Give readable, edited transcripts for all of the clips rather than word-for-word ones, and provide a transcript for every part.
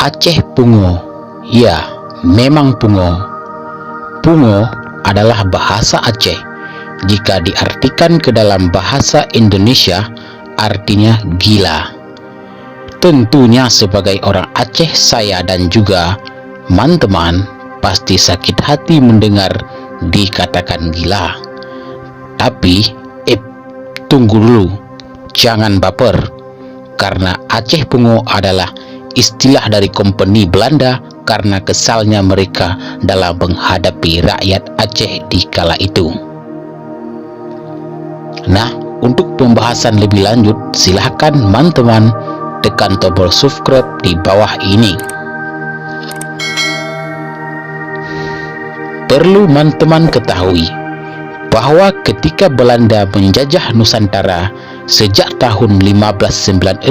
Aceh Pungo. Ya, memang Pungo. Pungo adalah bahasa Aceh. Jika diartikan ke dalam bahasa Indonesia, artinya gila. Tentunya sebagai orang Aceh, saya dan juga teman-teman pasti sakit hati mendengar dikatakan gila. Tapi, tunggu dulu, jangan baper, karena Aceh Pungo adalah istilah dari kompeni Belanda karena kesalnya mereka dalam menghadapi rakyat Aceh di kala itu. Nah, untuk pembahasan lebih lanjut, silahkan teman-teman tekan tombol subscribe di bawah ini. Perlu teman-teman ketahui bahwa ketika Belanda menjajah Nusantara sejak tahun 1596,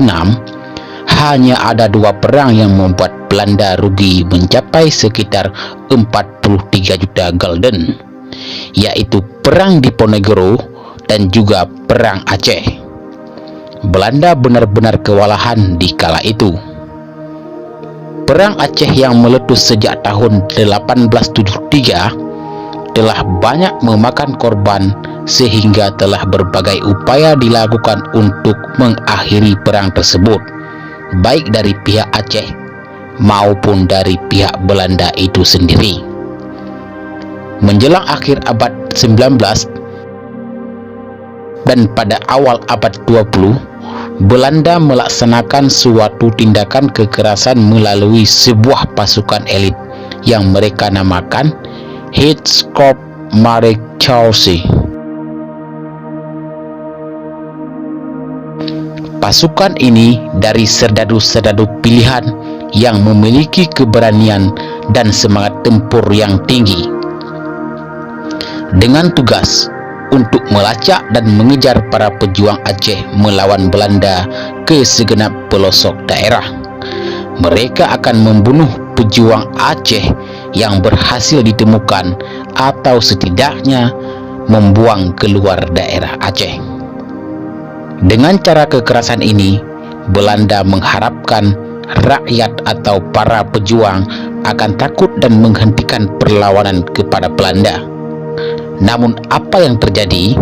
hanya ada 2 perang yang membuat Belanda rugi mencapai sekitar 43 juta gulden, yaitu Perang Diponegoro dan juga Perang Aceh. Belanda benar-benar kewalahan di kala itu. Perang Aceh yang meletus sejak tahun 1873 telah banyak memakan korban, sehingga telah berbagai upaya dilakukan untuk mengakhiri perang tersebut, baik dari pihak Aceh maupun dari pihak Belanda itu sendiri. Menjelang akhir abad 19 dan pada awal abad 20, Belanda melaksanakan suatu tindakan kekerasan melalui sebuah pasukan elit yang mereka namakan Heidskorps Marechaussee. Pasukan ini dari serdadu-serdadu pilihan yang memiliki keberanian dan semangat tempur yang tinggi, dengan tugas untuk melacak dan mengejar para pejuang Aceh melawan Belanda ke segenap pelosok daerah. Mereka akan membunuh pejuang Aceh yang berhasil ditemukan atau setidaknya membuang keluar daerah Aceh. Dengan cara kekerasan ini, Belanda mengharapkan rakyat atau para pejuang akan takut dan menghentikan perlawanan kepada Belanda. Namun apa yang terjadi?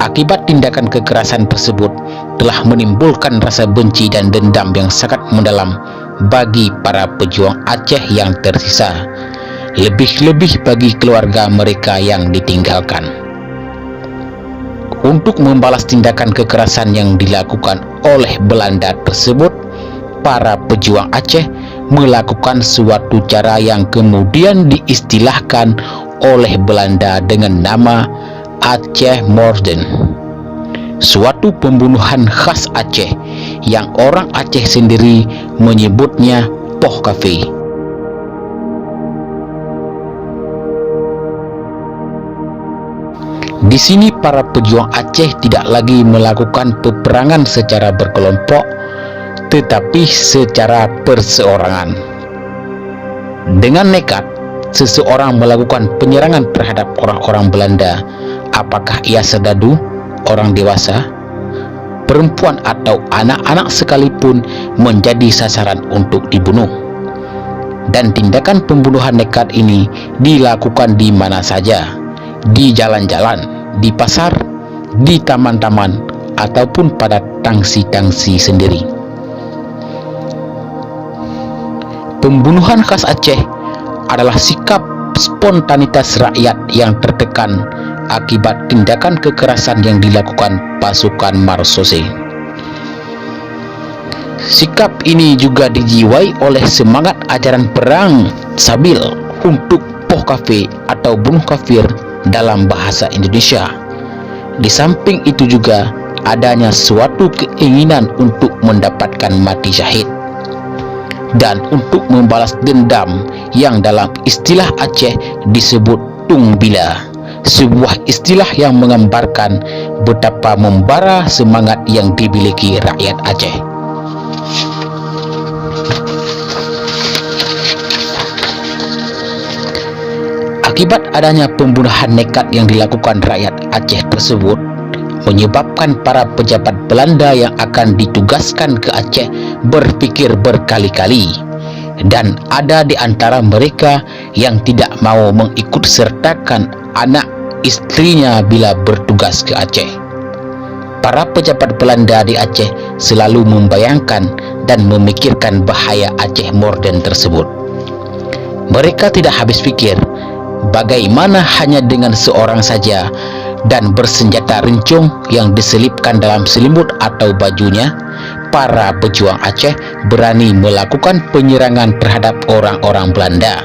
Akibat tindakan kekerasan tersebut telah menimbulkan rasa benci dan dendam yang sangat mendalam bagi para pejuang Aceh yang tersisa, lebih-lebih bagi keluarga mereka yang ditinggalkan. Untuk membalas tindakan kekerasan yang dilakukan oleh Belanda tersebut, para pejuang Aceh melakukan suatu cara yang kemudian diistilahkan oleh Belanda dengan nama Acehmoorden, suatu pembunuhan khas Aceh yang orang Aceh sendiri menyebutnya Poh Cafe. Di sini para pejuang Aceh tidak lagi melakukan peperangan secara berkelompok, tetapi secara perseorangan. Dengan nekat, seseorang melakukan penyerangan terhadap orang-orang Belanda, apakah ia serdadu, orang dewasa, perempuan atau anak-anak sekalipun menjadi sasaran untuk dibunuh. Dan tindakan pembunuhan nekat ini dilakukan di mana saja, di jalan-jalan, di pasar, di taman-taman, ataupun pada tangsi-tangsi sendiri. Pembunuhan khas Aceh adalah sikap spontanitas rakyat yang tertekan akibat tindakan kekerasan yang dilakukan pasukan Marechaussee. Sikap ini juga dijiwai oleh semangat ajaran perang Sabil untuk Poh Cafe atau bunuh kafir dalam bahasa Indonesia. Di samping itu juga adanya suatu keinginan untuk mendapatkan mati syahid dan untuk membalas dendam yang dalam istilah Aceh disebut Tung Bila, sebuah istilah yang menggambarkan betapa membara semangat yang dimiliki rakyat Aceh. Akibat adanya pembunuhan nekat yang dilakukan rakyat Aceh tersebut, menyebabkan para pejabat Belanda yang akan ditugaskan ke Aceh berpikir berkali-kali dan ada di antara mereka yang tidak mau mengikut sertakan anak istrinya bila bertugas ke Aceh. Para pejabat Belanda di Aceh selalu membayangkan dan memikirkan bahaya Aceh Morden tersebut. Mereka tidak habis pikir bagaimana hanya dengan seorang saja dan bersenjata rencong yang diselipkan dalam selimut atau bajunya, para pejuang Aceh berani melakukan penyerangan terhadap orang-orang Belanda,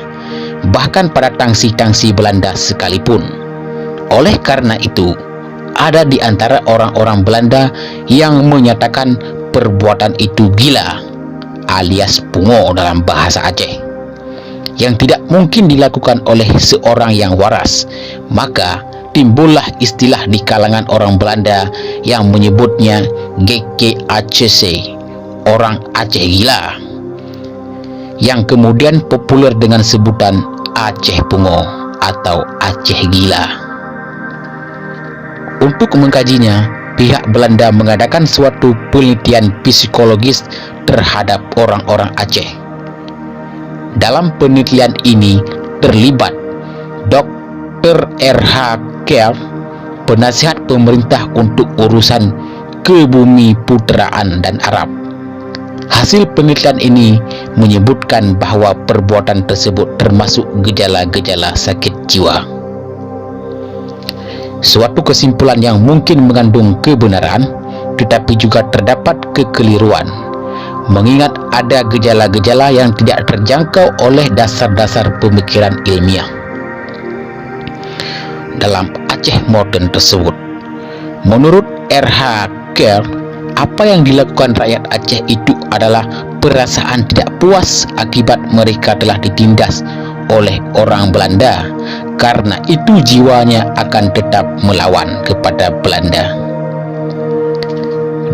bahkan pada tangsi-tangsi Belanda sekalipun. Oleh karena itu, ada di antara orang-orang Belanda yang menyatakan perbuatan itu gila, alias pungo dalam bahasa Aceh, yang tidak mungkin dilakukan oleh seorang yang waras. Maka timbullah istilah di kalangan orang Belanda yang menyebutnya GKACC, orang Aceh gila, yang kemudian populer dengan sebutan Aceh Pungo atau Aceh Gila. Untuk mengkajinya, pihak Belanda mengadakan suatu penelitian psikologis terhadap orang-orang Aceh. Dalam penelitian ini terlibat Dr. R.H. Kerr, penasihat pemerintah untuk urusan kebumiputeraan dan Arab. Hasil penelitian ini menyebutkan bahwa perbuatan tersebut termasuk gejala-gejala sakit jiwa. Suatu kesimpulan yang mungkin mengandung kebenaran, tetapi juga terdapat kekeliruan, mengingat ada gejala-gejala yang tidak terjangkau oleh dasar-dasar pemikiran ilmiah dalam Aceh Morden tersebut. Menurut R.H. Kerr, apa yang dilakukan rakyat Aceh itu adalah perasaan tidak puas akibat mereka telah ditindas oleh orang Belanda. Karena itu jiwanya akan tetap melawan kepada Belanda.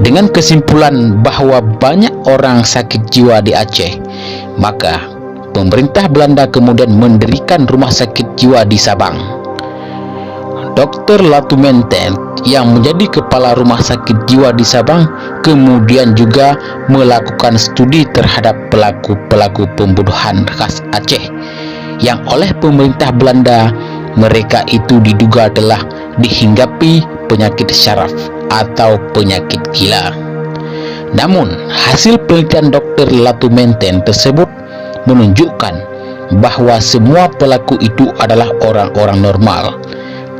Dengan kesimpulan bahwa banyak orang sakit jiwa di Aceh, maka pemerintah Belanda kemudian mendirikan rumah sakit jiwa di Sabang. Dr. Latumenten yang menjadi kepala rumah sakit jiwa di Sabang kemudian juga melakukan studi terhadap pelaku-pelaku pembunuhan khas Aceh yang oleh pemerintah Belanda mereka itu diduga telah dihinggapi penyakit syaraf atau penyakit gila. Namun, hasil penelitian Dr. Latumenten tersebut menunjukkan bahwa semua pelaku itu adalah orang-orang normal,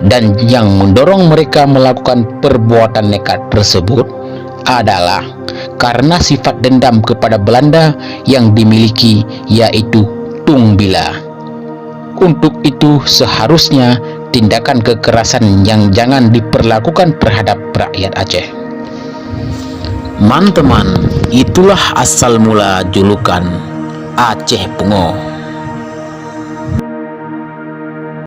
dan yang mendorong mereka melakukan perbuatan nekat tersebut adalah karena sifat dendam kepada Belanda yang dimiliki, yaitu tung bila. Untuk itu seharusnya tindakan kekerasan yang jangan diperlakukan terhadap rakyat Aceh. Teman-teman, itulah asal mula julukan Aceh Pungo.